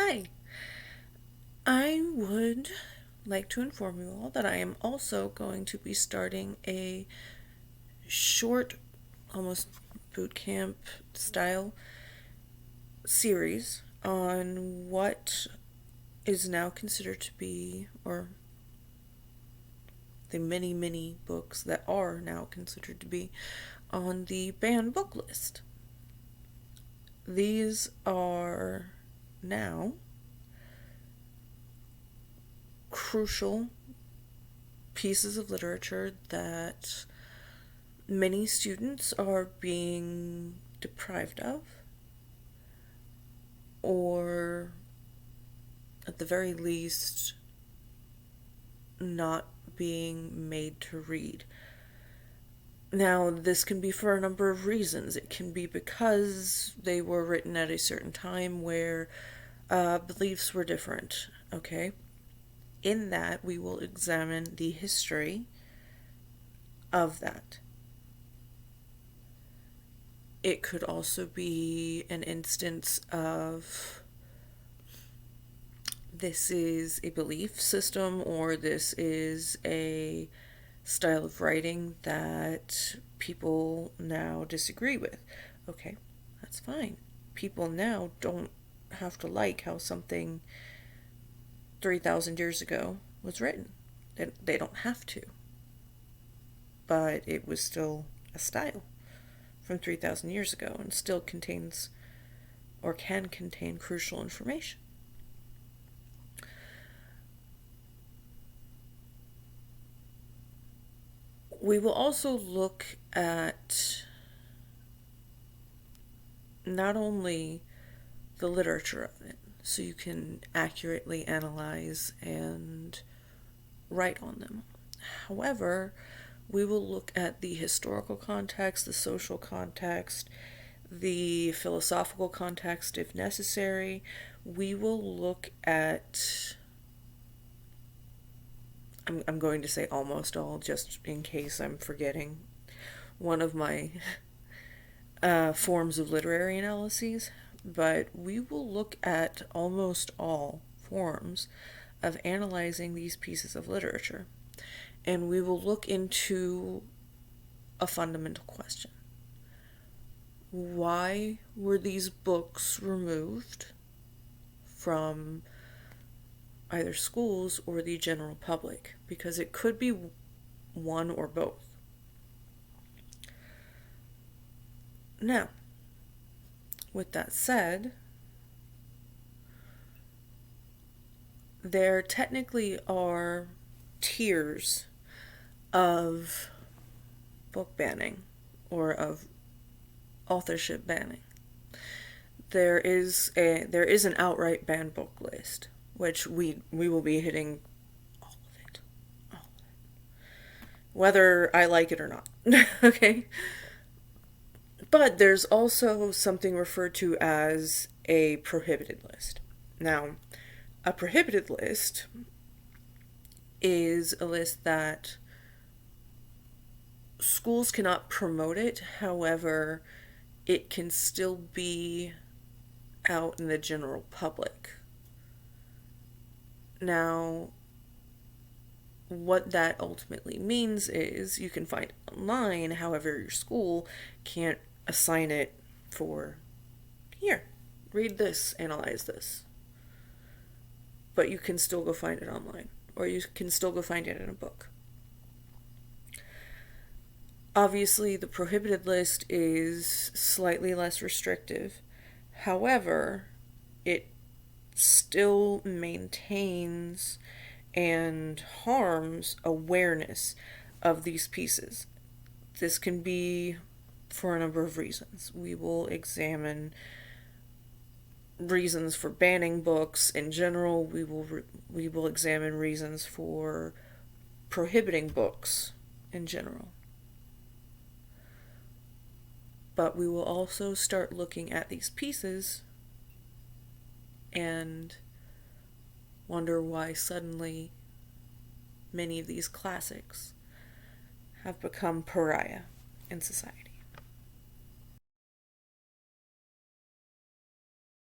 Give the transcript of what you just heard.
Hi, I would like to inform you all that I am also going to be starting a short, almost boot camp style series on what is now considered to be, or the many, many books that are now considered to be on the banned book list. These are now crucial pieces of literature that many students are being deprived of, or at the very least, not being made to read. Now, this can be for a number of reasons. It can be because they were written at a certain time where beliefs were different, okay? In that, we will examine the history of that. It could also be an instance of this is a belief system, or this is a style of writing that people now disagree with. Okay, that's fine. People now don't have to like how something 3,000 years ago was written. They don't have to. But it was still a style from 3,000 years ago and still contains or can contain crucial information. We will also look at not only the literature of it, so you can accurately analyze and write on them. However, we will look at the historical context, the social context, the philosophical context if necessary. We will look at, I'm going to say almost all, just in case I'm forgetting one of my forms of literary analyses, but we will look at almost all forms of analyzing these pieces of literature. And we will look into a fundamental question. Why were these books removed from either schools or the general public? Because it could be one or both. Now, with that said, there technically are tiers of book banning or of authorship banning. There is an outright banned book list, which we will be hitting all of it. All of it. Whether I like it or not. Okay? But there's also something referred to as a prohibited list. Now, a prohibited list is a list that schools cannot promote it, however, it can still be out in the general public. Now, what that ultimately means is you can find it online, however, your school can't assign it for, here, read this, analyze this. But you can still go find it online, or you can still go find it in a book. Obviously, the prohibited list is slightly less restrictive. However, it still maintains and harms awareness of these pieces. This can be for a number of reasons. We will examine reasons for banning books in general. We will examine reasons for prohibiting books in general. But we will also start looking at these pieces and wonder why suddenly many of these classics have become pariah in society.